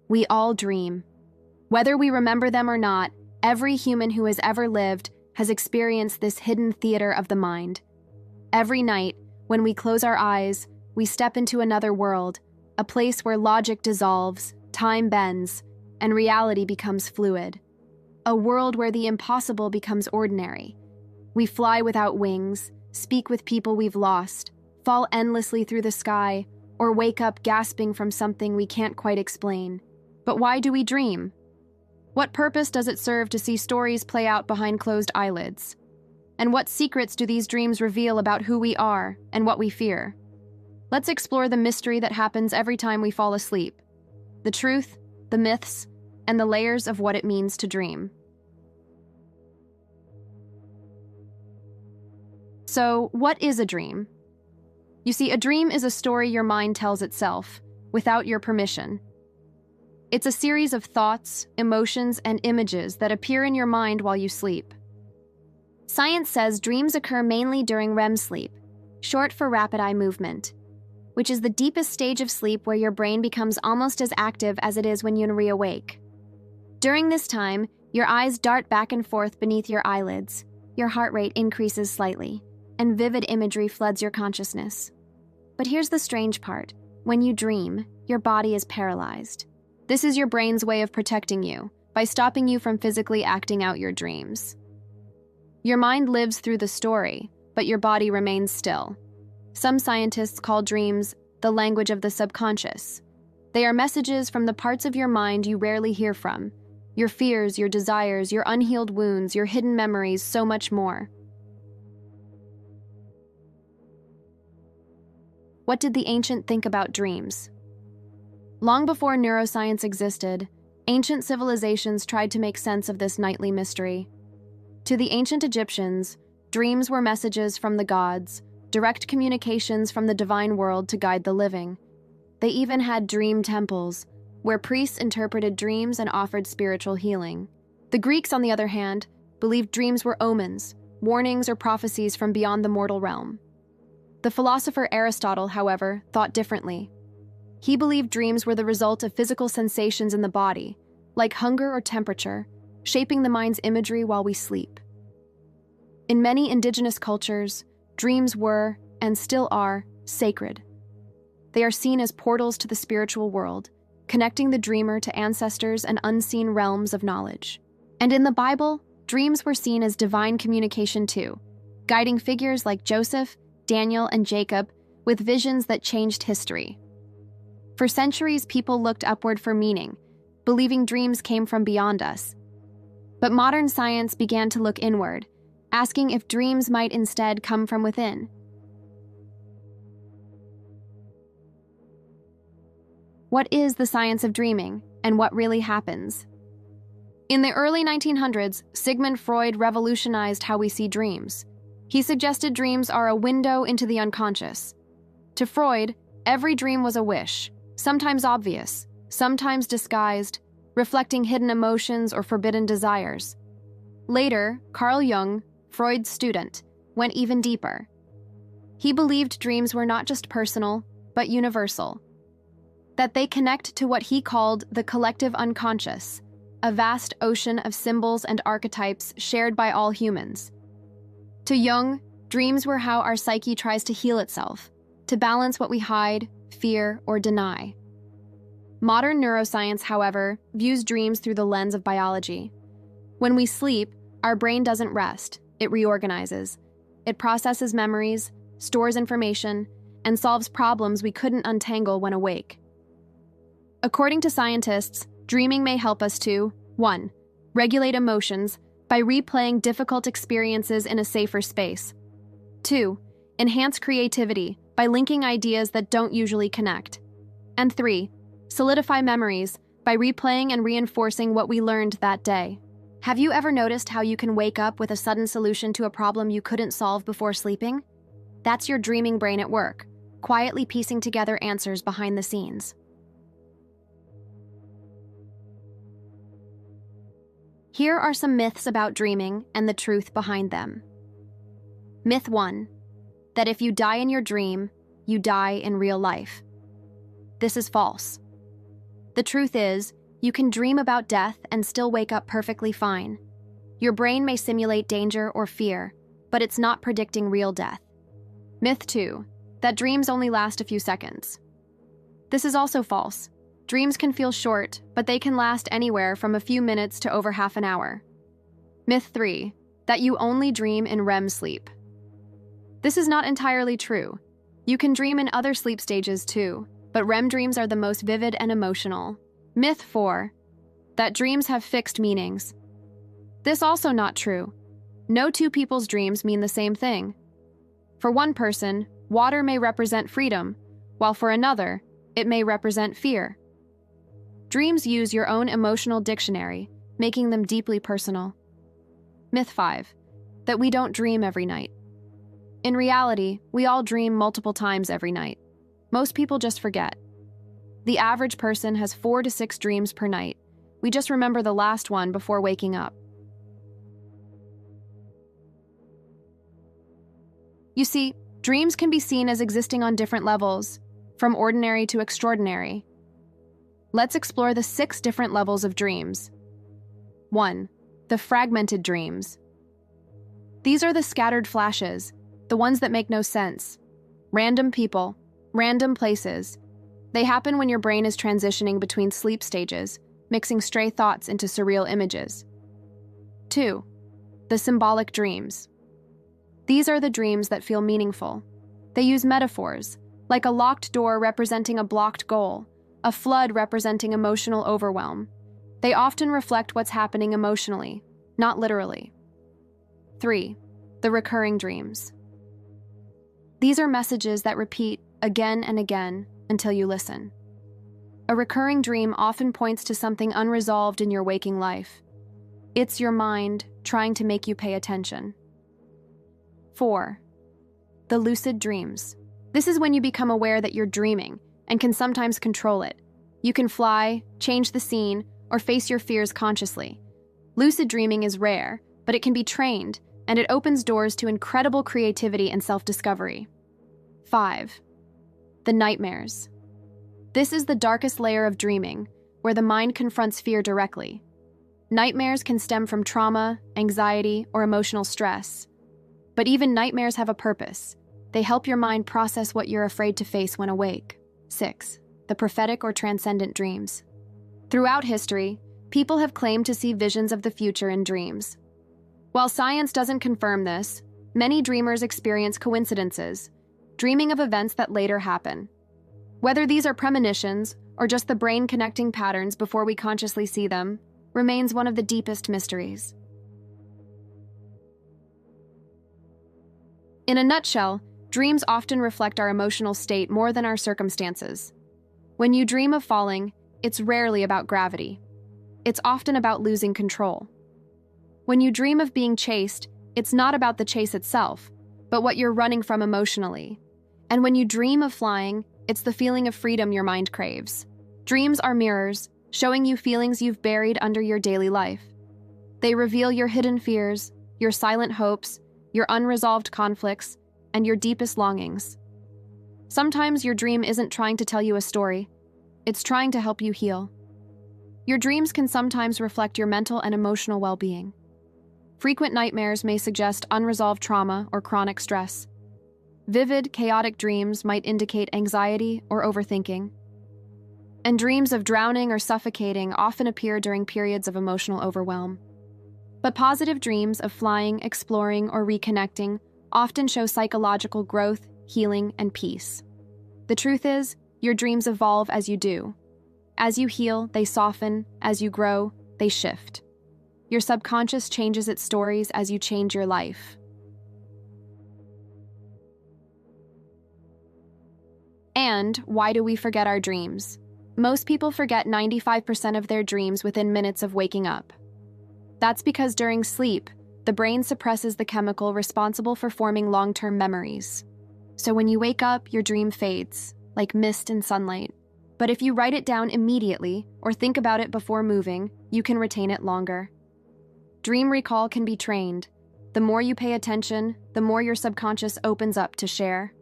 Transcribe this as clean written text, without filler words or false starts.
We all dream. Whether we remember them or not, every human who has ever lived has experienced this hidden theater of the mind. Every night, when we close our eyes, we step into another world, a place where logic dissolves, time bends, and reality becomes fluid. A world where the impossible becomes ordinary. We fly without wings, speak with people we've lost, fall endlessly through the sky, or wake up gasping from something we can't quite explain. But why do we dream? What purpose does it serve to see stories play out behind closed eyelids? And what secrets do these dreams reveal about who we are and what we fear? Let's explore the mystery that happens every time we fall asleep. The truth, the myths, and the layers of what it means to dream. So, what is a dream? You see, a dream is a story your mind tells itself, without your permission. It's a series of thoughts, emotions, and images that appear in your mind while you sleep. Science says dreams occur mainly during REM sleep, short for rapid eye movement, which is the deepest stage of sleep where your brain becomes almost as active as it is when you reawake. During this time, your eyes dart back and forth beneath your eyelids, your heart rate increases slightly, and vivid imagery floods your consciousness. But here's the strange part. When you dream, your body is paralyzed. This is your brain's way of protecting you, by stopping you from physically acting out your dreams. Your mind lives through the story, but your body remains still. Some scientists call dreams the language of the subconscious. They are messages from the parts of your mind you rarely hear from. Your fears, your desires, your unhealed wounds, your hidden memories, so much more. What did the ancient think about dreams? Long before neuroscience existed, ancient civilizations tried to make sense of this nightly mystery. To the ancient Egyptians, dreams were messages from the gods, direct communications from the divine world to guide the living. They even had dream temples, where priests interpreted dreams and offered spiritual healing. The Greeks, on the other hand, believed dreams were omens, warnings or prophecies from beyond the mortal realm. The philosopher Aristotle, however, thought differently. He believed dreams were the result of physical sensations in the body, like hunger or temperature, shaping the mind's imagery while we sleep. In many indigenous cultures, dreams were, and still are, sacred. They are seen as portals to the spiritual world, connecting the dreamer to ancestors and unseen realms of knowledge. And in the Bible, dreams were seen as divine communication too, guiding figures like Joseph, Daniel, and Jacob with visions that changed history. For centuries, people looked upward for meaning, believing dreams came from beyond us. But modern science began to look inward, asking if dreams might instead come from within. What is the science of dreaming, and what really happens? In the early 1900s, Sigmund Freud revolutionized how we see dreams. He suggested dreams are a window into the unconscious. To Freud, every dream was a wish, sometimes obvious, sometimes disguised, reflecting hidden emotions or forbidden desires. Later, Carl Jung, Freud's student, went even deeper. He believed dreams were not just personal, but universal. That they connect to what he called the collective unconscious, a vast ocean of symbols and archetypes shared by all humans. To Jung, dreams were how our psyche tries to heal itself, to balance what we hide, fear, or deny. Modern neuroscience, however, views dreams through the lens of biology. When we sleep, our brain doesn't rest, it reorganizes. It processes memories, stores information, and solves problems we couldn't untangle when awake. According to scientists, dreaming may help us to 1. Regulate emotions by replaying difficult experiences in a safer space. 2. Enhance creativity by linking ideas that don't usually connect. And 3. Solidify memories by replaying and reinforcing what we learned that day. Have you ever noticed how you can wake up with a sudden solution to a problem you couldn't solve before sleeping? That's your dreaming brain at work, quietly piecing together answers behind the scenes. Here are some myths about dreaming and the truth behind them. Myth 1. That if you die in your dream, you die in real life. This is false. The truth is, you can dream about death and still wake up perfectly fine. Your brain may simulate danger or fear, but it's not predicting real death. Myth 2, that dreams only last a few seconds. This is also false. Dreams can feel short, but they can last anywhere from a few minutes to over half an hour. Myth 3, that you only dream in REM sleep. This is not entirely true. You can dream in other sleep stages too, but REM dreams are the most vivid and emotional. Myth 4, that dreams have fixed meanings. This also not true. No two people's dreams mean the same thing. For one person, water may represent freedom, while for another, it may represent fear. Dreams use your own emotional dictionary, making them deeply personal. Myth 5, that we don't dream every night. In reality, we all dream multiple times every night. Most people just forget. The average person has 4 to 6 dreams per night. We just remember the last one before waking up. You see, dreams can be seen as existing on different levels, from ordinary to extraordinary. Let's explore the 6 different levels of dreams. 1. The fragmented dreams. These are the scattered flashes, the ones that make no sense. Random people, random places. They happen when your brain is transitioning between sleep stages, mixing stray thoughts into surreal images. 2. The symbolic dreams. These are the dreams that feel meaningful. They use metaphors, like a locked door representing a blocked goal, a flood representing emotional overwhelm. They often reflect what's happening emotionally, not literally. 3. The recurring dreams. These are messages that repeat again and again until you listen. A recurring dream often points to something unresolved in your waking life. It's your mind trying to make you pay attention. 4. The lucid dreams. This is when you become aware that you're dreaming and can sometimes control it. You can fly, change the scene, or face your fears consciously. Lucid dreaming is rare, but it can be trained, and it opens doors to incredible creativity and self-discovery. 5. The nightmares. This is the darkest layer of dreaming, where the mind confronts fear directly. Nightmares can stem from trauma, anxiety, or emotional stress. But even nightmares have a purpose. They help your mind process what you're afraid to face when awake. 6. The prophetic or transcendent dreams. Throughout history, people have claimed to see visions of the future in dreams. While science doesn't confirm this, many dreamers experience coincidences, dreaming of events that later happen. Whether these are premonitions or just the brain connecting patterns before we consciously see them, remains one of the deepest mysteries. In a nutshell, dreams often reflect our emotional state more than our circumstances. When you dream of falling, it's rarely about gravity. It's often about losing control. When you dream of being chased, it's not about the chase itself, but what you're running from emotionally. And when you dream of flying, it's the feeling of freedom your mind craves. Dreams are mirrors, showing you feelings you've buried under your daily life. They reveal your hidden fears, your silent hopes, your unresolved conflicts, and your deepest longings. Sometimes your dream isn't trying to tell you a story, it's trying to help you heal. Your dreams can sometimes reflect your mental and emotional well-being. Frequent nightmares may suggest unresolved trauma or chronic stress. Vivid, chaotic dreams might indicate anxiety or overthinking. And dreams of drowning or suffocating often appear during periods of emotional overwhelm. But positive dreams of flying, exploring, or reconnecting often show psychological growth, healing, and peace. The truth is, your dreams evolve as you do. As you heal, they soften. As you grow, they shift. Your subconscious changes its stories as you change your life. And why do we forget our dreams? Most people forget 95% of their dreams within minutes of waking up. That's because during sleep, the brain suppresses the chemical responsible for forming long-term memories. So when you wake up, your dream fades, like mist in sunlight. But if you write it down immediately or think about it before moving, you can retain it longer. Dream recall can be trained. The more you pay attention, the more your subconscious opens up to share.